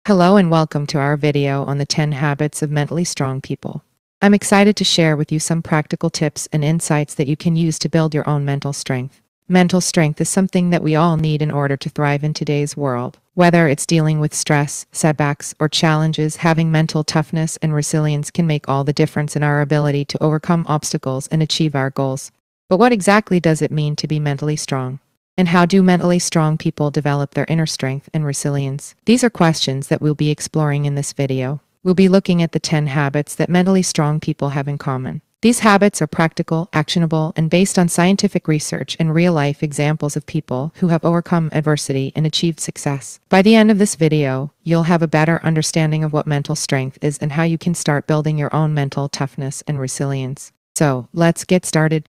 Hello and welcome to our video on the 10 habits of mentally strong people. I'm excited to share with you some practical tips and insights that you can use to build your own mental strength. Mental strength is something that we all need in order to thrive in today's world. Whether it's dealing with stress, setbacks, or challenges, having mental toughness and resilience can make all the difference in our ability to overcome obstacles and achieve our goals. But what exactly does it mean to be mentally strong? And how do mentally strong people develop their inner strength and resilience? These are questions that we'll be exploring in this video. We'll be looking at the 10 habits that mentally strong people have in common. These habits are practical, actionable, and based on scientific research and real-life examples of people who have overcome adversity and achieved success. By the end of this video, you'll have a better understanding of what mental strength is and how you can start building your own mental toughness and resilience. So, let's get started.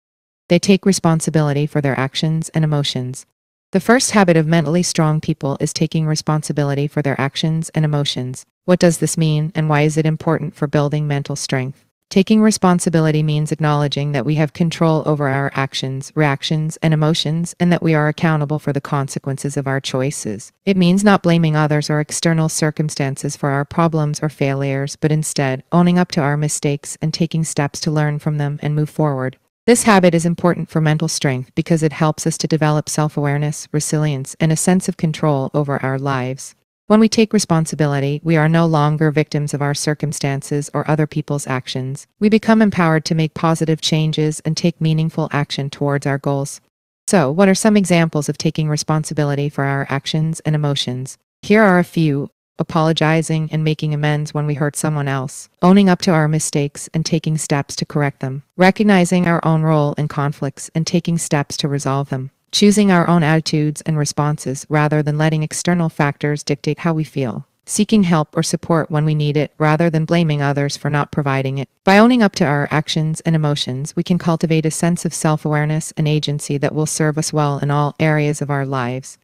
They take responsibility for their actions and emotions. The first habit of mentally strong people is taking responsibility for their actions and emotions. What does this mean, and why is it important for building mental strength? Taking responsibility means acknowledging that we have control over our actions, reactions, and emotions, and that we are accountable for the consequences of our choices. It means not blaming others or external circumstances for our problems or failures, but instead owning up to our mistakes and taking steps to learn from them and move forward. This habit is important for mental strength because it helps us to develop self-awareness, resilience, and a sense of control over our lives. When we take responsibility, we are no longer victims of our circumstances or other people's actions. We become empowered to make positive changes and take meaningful action towards our goals. So, what are some examples of taking responsibility for our actions and emotions? Here are a few. Apologizing and making amends when we hurt someone else, owning up to our mistakes and taking steps to correct them, recognizing our own role in conflicts and taking steps to resolve them, choosing our own attitudes and responses rather than letting external factors dictate how we feel, seeking help or support when we need it rather than blaming others for not providing it. By owning up to our actions and emotions, we can cultivate a sense of self-awareness and agency that will serve us well in all areas of our lives.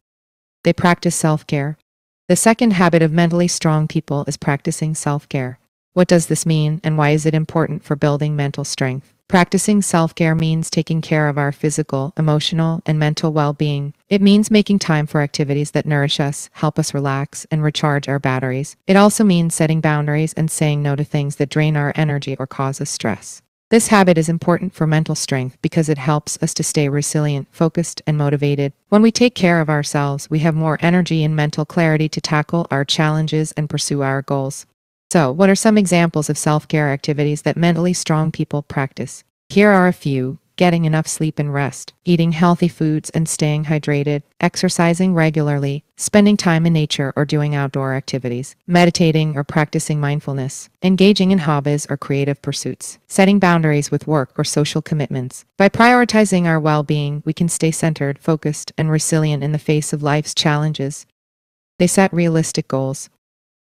They practice self-care. The second habit of mentally strong people is practicing self-care. What does this mean, and why is it important for building mental strength? Practicing self-care means taking care of our physical, emotional, and mental well-being. It means making time for activities that nourish us, help us relax, and recharge our batteries. It also means setting boundaries and saying no to things that drain our energy or cause us stress. This habit is important for mental strength because it helps us to stay resilient, focused, and motivated. When we take care of ourselves, we have more energy and mental clarity to tackle our challenges and pursue our goals. So, what are some examples of self-care activities that mentally strong people practice? Here are a few. Getting enough sleep and rest, eating healthy foods and staying hydrated, exercising regularly, spending time in nature or doing outdoor activities, meditating or practicing mindfulness, engaging in hobbies or creative pursuits, setting boundaries with work or social commitments. By prioritizing our well-being, we can stay centered, focused, and resilient in the face of life's challenges. They set realistic goals.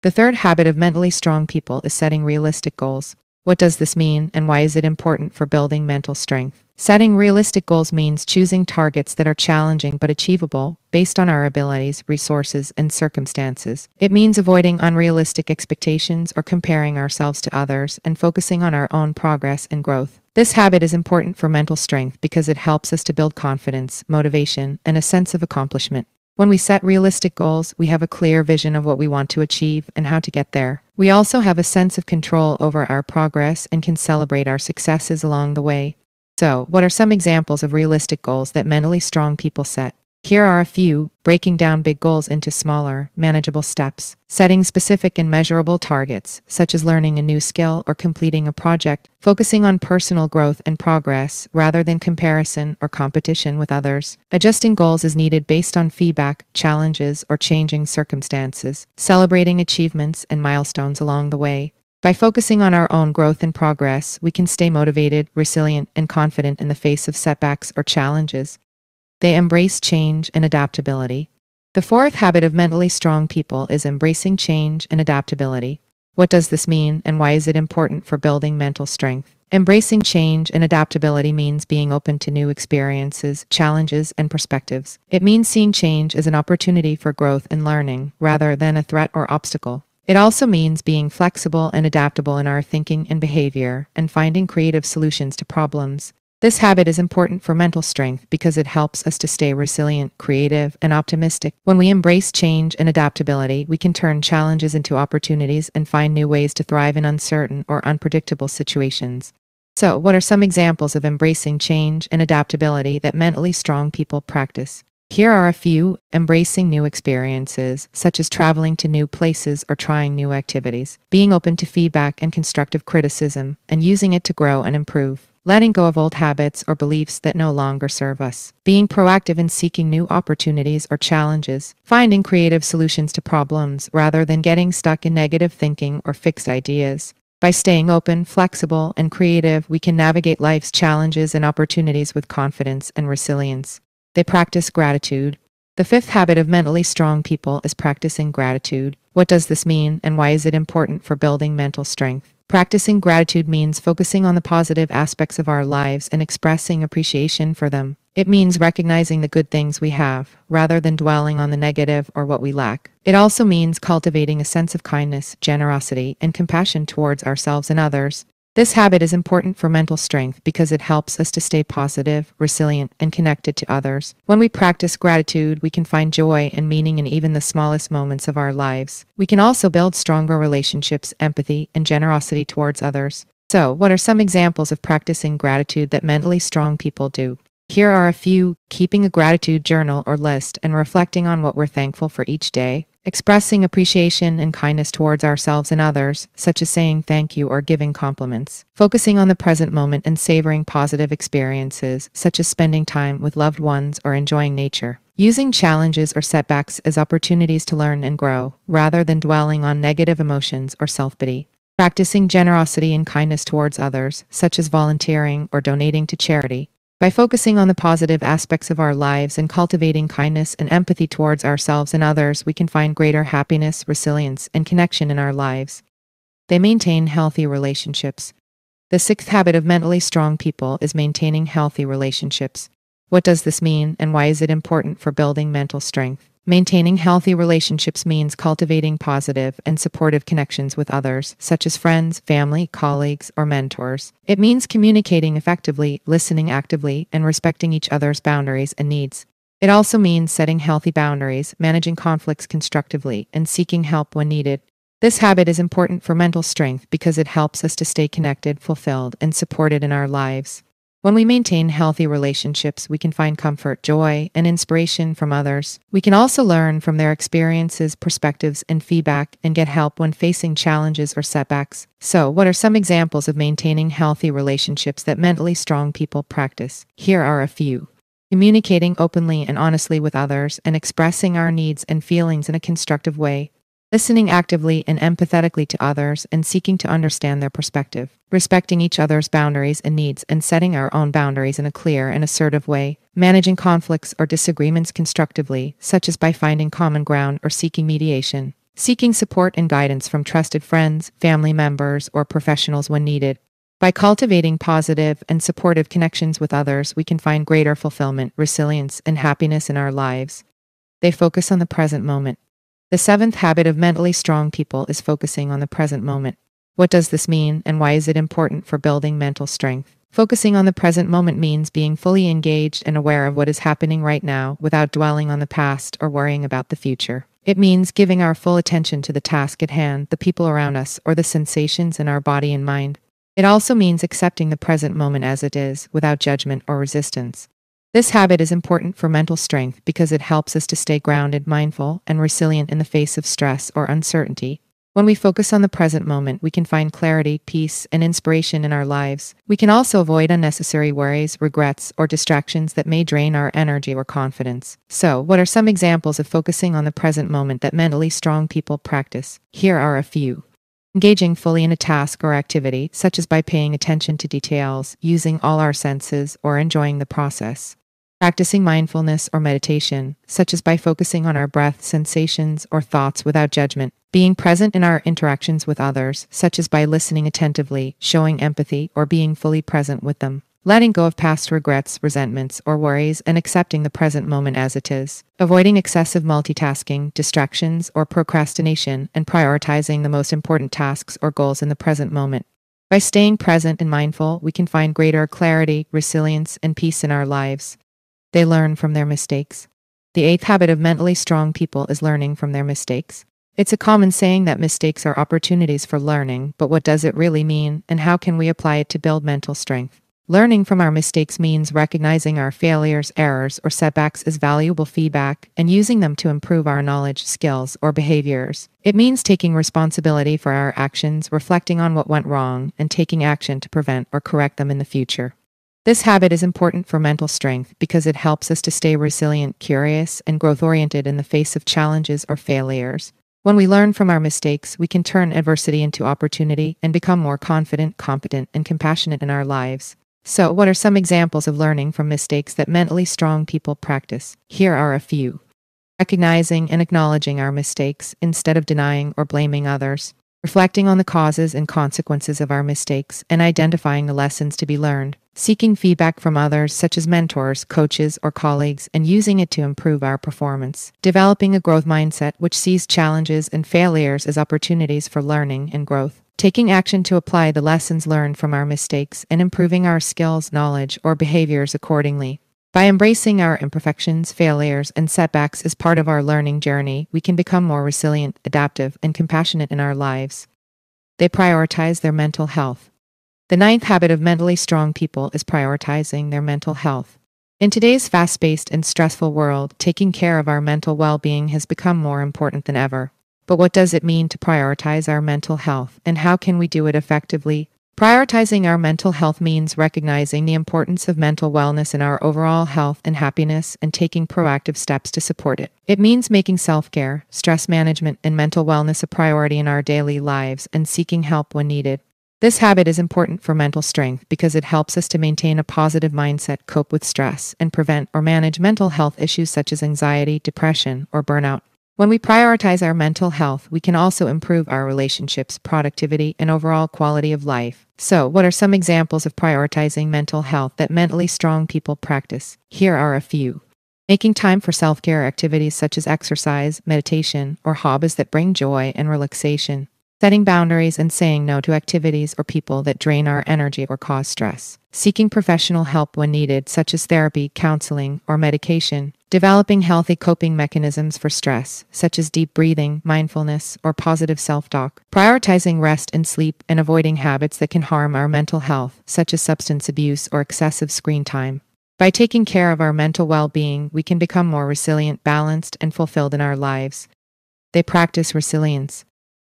The third habit of mentally strong people is setting realistic goals. What does this mean, and why is it important for building mental strength? Setting realistic goals means choosing targets that are challenging but achievable, based on our abilities, resources, and circumstances. It means avoiding unrealistic expectations or comparing ourselves to others and focusing on our own progress and growth. This habit is important for mental strength because it helps us to build confidence, motivation, and a sense of accomplishment. When we set realistic goals, we have a clear vision of what we want to achieve and how to get there. We also have a sense of control over our progress and can celebrate our successes along the way. So, what are some examples of realistic goals that mentally strong people set? Here are a few. Breaking down big goals into smaller, manageable steps. Setting specific and measurable targets, such as learning a new skill or completing a project. Focusing on personal growth and progress, rather than comparison or competition with others. Adjusting goals as needed based on feedback, challenges, or changing circumstances. Celebrating achievements and milestones along the way. By focusing on our own growth and progress, we can stay motivated, resilient, and confident in the face of setbacks or challenges. They embrace change and adaptability. The fourth habit of mentally strong people is embracing change and adaptability. What does this mean, and why is it important for building mental strength? Embracing change and adaptability means being open to new experiences, challenges, and perspectives. It means seeing change as an opportunity for growth and learning, rather than a threat or obstacle. It also means being flexible and adaptable in our thinking and behavior, and finding creative solutions to problems. This habit is important for mental strength because it helps us to stay resilient, creative, and optimistic. When we embrace change and adaptability, we can turn challenges into opportunities and find new ways to thrive in uncertain or unpredictable situations. So, what are some examples of embracing change and adaptability that mentally strong people practice? Here are a few: embracing new experiences, such as traveling to new places or trying new activities, being open to feedback and constructive criticism, and using it to grow and improve, letting go of old habits or beliefs that no longer serve us, being proactive in seeking new opportunities or challenges, finding creative solutions to problems rather than getting stuck in negative thinking or fixed ideas. By staying open, flexible, and creative, we can navigate life's challenges and opportunities with confidence and resilience. They practice gratitude. The fifth habit of mentally strong people is practicing gratitude. What does this mean, and why is it important for building mental strength? Practicing gratitude means focusing on the positive aspects of our lives and expressing appreciation for them. It means recognizing the good things we have, rather than dwelling on the negative or what we lack. It also means cultivating a sense of kindness, generosity, and compassion towards ourselves and others. This habit is important for mental strength because it helps us to stay positive, resilient, and connected to others. When we practice gratitude, we can find joy and meaning in even the smallest moments of our lives. We can also build stronger relationships, empathy, and generosity towards others. So, what are some examples of practicing gratitude that mentally strong people do? Here are a few: keeping a gratitude journal or list and reflecting on what we're thankful for each day, expressing appreciation and kindness towards ourselves and others, such as saying thank you or giving compliments, focusing on the present moment and savoring positive experiences, such as spending time with loved ones or enjoying nature, using challenges or setbacks as opportunities to learn and grow, rather than dwelling on negative emotions or self-pity. Practicing generosity and kindness towards others, such as volunteering or donating to charity. By focusing on the positive aspects of our lives and cultivating kindness and empathy towards ourselves and others, we can find greater happiness, resilience, and connection in our lives. They maintain healthy relationships. The sixth habit of mentally strong people is maintaining healthy relationships. What does this mean, and why is it important for building mental strength? Maintaining healthy relationships means cultivating positive and supportive connections with others, such as friends, family, colleagues, or mentors. It means communicating effectively, listening actively, and respecting each other's boundaries and needs. It also means setting healthy boundaries, managing conflicts constructively, and seeking help when needed. This habit is important for mental strength because it helps us to stay connected, fulfilled, and supported in our lives. When we maintain healthy relationships, we can find comfort, joy, and inspiration from others. We can also learn from their experiences, perspectives, and feedback, and get help when facing challenges or setbacks. So, what are some examples of maintaining healthy relationships that mentally strong people practice? Here are a few: communicating openly and honestly with others and expressing our needs and feelings in a constructive way. Listening actively and empathetically to others and seeking to understand their perspective. Respecting each other's boundaries and needs and setting our own boundaries in a clear and assertive way. Managing conflicts or disagreements constructively, such as by finding common ground or seeking mediation. Seeking support and guidance from trusted friends, family members, or professionals when needed. By cultivating positive and supportive connections with others, we can find greater fulfillment, resilience, and happiness in our lives. They focus on the present moment. The seventh habit of mentally strong people is focusing on the present moment. What does this mean, and why is it important for building mental strength? Focusing on the present moment means being fully engaged and aware of what is happening right now without dwelling on the past or worrying about the future. It means giving our full attention to the task at hand, the people around us, or the sensations in our body and mind. It also means accepting the present moment as it is, without judgment or resistance. This habit is important for mental strength because it helps us to stay grounded, mindful, and resilient in the face of stress or uncertainty. When we focus on the present moment, we can find clarity, peace, and inspiration in our lives. We can also avoid unnecessary worries, regrets, or distractions that may drain our energy or confidence. So, what are some examples of focusing on the present moment that mentally strong people practice? Here are a few. Engaging fully in a task or activity, such as by paying attention to details, using all our senses, or enjoying the process. Practicing mindfulness or meditation, such as by focusing on our breath, sensations, or thoughts without judgment. Being present in our interactions with others, such as by listening attentively, showing empathy, or being fully present with them. Letting go of past regrets, resentments, or worries and accepting the present moment as it is. Avoiding excessive multitasking, distractions, or procrastination, and prioritizing the most important tasks or goals in the present moment. By staying present and mindful, we can find greater clarity, resilience, and peace in our lives. They learn from their mistakes. The eighth habit of mentally strong people is learning from their mistakes. It's a common saying that mistakes are opportunities for learning, but what does it really mean, and how can we apply it to build mental strength? Learning from our mistakes means recognizing our failures, errors, or setbacks as valuable feedback and using them to improve our knowledge, skills, or behaviors. It means taking responsibility for our actions, reflecting on what went wrong, and taking action to prevent or correct them in the future. This habit is important for mental strength because it helps us to stay resilient, curious, and growth-oriented in the face of challenges or failures. When we learn from our mistakes, we can turn adversity into opportunity and become more confident, competent, and compassionate in our lives. So, what are some examples of learning from mistakes that mentally strong people practice? Here are a few. Recognizing and acknowledging our mistakes instead of denying or blaming others. Reflecting on the causes and consequences of our mistakes and identifying the lessons to be learned. Seeking feedback from others, such as mentors, coaches, or colleagues, and using it to improve our performance. Developing a growth mindset which sees challenges and failures as opportunities for learning and growth. Taking action to apply the lessons learned from our mistakes and improving our skills, knowledge, or behaviors accordingly. By embracing our imperfections, failures, and setbacks as part of our learning journey, we can become more resilient, adaptive, and compassionate in our lives. They prioritize their mental health. The ninth habit of mentally strong people is prioritizing their mental health. In today's fast-paced and stressful world, taking care of our mental well-being has become more important than ever. But what does it mean to prioritize our mental health, and how can we do it effectively? Prioritizing our mental health means recognizing the importance of mental wellness in our overall health and happiness and taking proactive steps to support it. It means making self-care, stress management, and mental wellness a priority in our daily lives and seeking help when needed. This habit is important for mental strength because it helps us to maintain a positive mindset, cope with stress, and prevent or manage mental health issues such as anxiety, depression, or burnout. When we prioritize our mental health, we can also improve our relationships, productivity, and overall quality of life. So, what are some examples of prioritizing mental health that mentally strong people practice? Here are a few. Making time for self-care activities such as exercise, meditation, or hobbies that bring joy and relaxation. Setting boundaries and saying no to activities or people that drain our energy or cause stress. Seeking professional help when needed, such as therapy, counseling, or medication. Developing healthy coping mechanisms for stress, such as deep breathing, mindfulness, or positive self-talk. Prioritizing rest and sleep and avoiding habits that can harm our mental health, such as substance abuse or excessive screen time. By taking care of our mental well-being, we can become more resilient, balanced, and fulfilled in our lives. They practice resilience.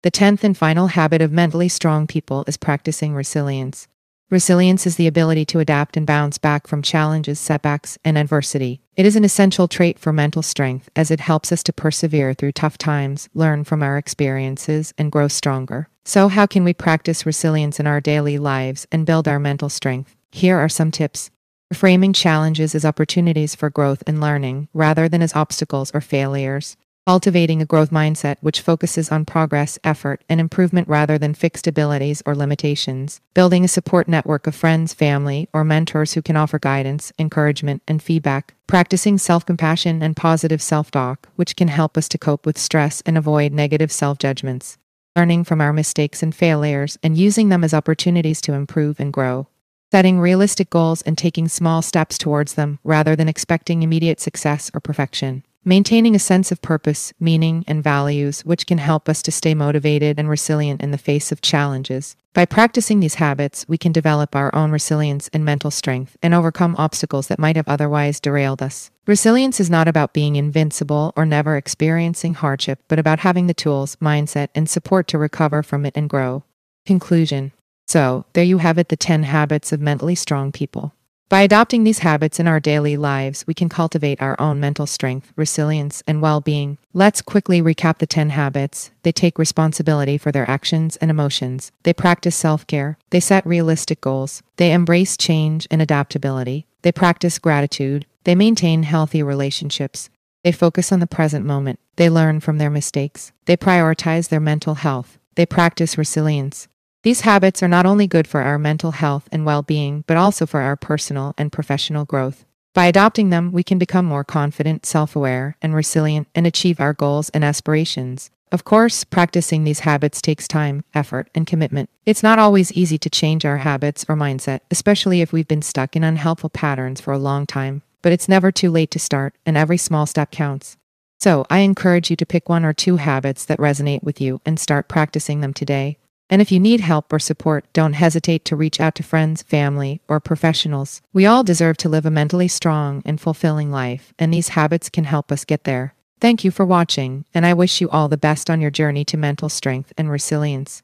The 10th and final habit of mentally strong people is practicing resilience. Resilience is the ability to adapt and bounce back from challenges, setbacks, and adversity. It is an essential trait for mental strength as it helps us to persevere through tough times, learn from our experiences, and grow stronger. So, how can we practice resilience in our daily lives and build our mental strength? Here are some tips. Reframing challenges as opportunities for growth and learning rather than as obstacles or failures. Cultivating a growth mindset which focuses on progress, effort, and improvement rather than fixed abilities or limitations. Building a support network of friends, family, or mentors who can offer guidance, encouragement, and feedback. Practicing self-compassion and positive self-talk, which can help us to cope with stress and avoid negative self-judgments. Learning from our mistakes and failures and using them as opportunities to improve and grow. Setting realistic goals and taking small steps towards them rather than expecting immediate success or perfection. Maintaining a sense of purpose, meaning, and values, which can help us to stay motivated and resilient in the face of challenges. By practicing these habits, we can develop our own resilience and mental strength and overcome obstacles that might have otherwise derailed us. Resilience is not about being invincible or never experiencing hardship, but about having the tools, mindset, and support to recover from it and grow. Conclusion. So, there you have it, the 10 habits of mentally strong people. By adopting these habits in our daily lives, we can cultivate our own mental strength, resilience, and well-being. Let's quickly recap the 10 habits. They take responsibility for their actions and emotions. They practice self-care. They set realistic goals. They embrace change and adaptability. They practice gratitude. They maintain healthy relationships. They focus on the present moment. They learn from their mistakes. They prioritize their mental health. They practice resilience. These habits are not only good for our mental health and well-being, but also for our personal and professional growth. By adopting them, we can become more confident, self-aware, and resilient and achieve our goals and aspirations. Of course, practicing these habits takes time, effort, and commitment. It's not always easy to change our habits or mindset, especially if we've been stuck in unhelpful patterns for a long time. But it's never too late to start, and every small step counts. So, I encourage you to pick one or two habits that resonate with you and start practicing them today. And if you need help or support, don't hesitate to reach out to friends, family, or professionals. We all deserve to live a mentally strong and fulfilling life, and these habits can help us get there. Thank you for watching, and I wish you all the best on your journey to mental strength and resilience.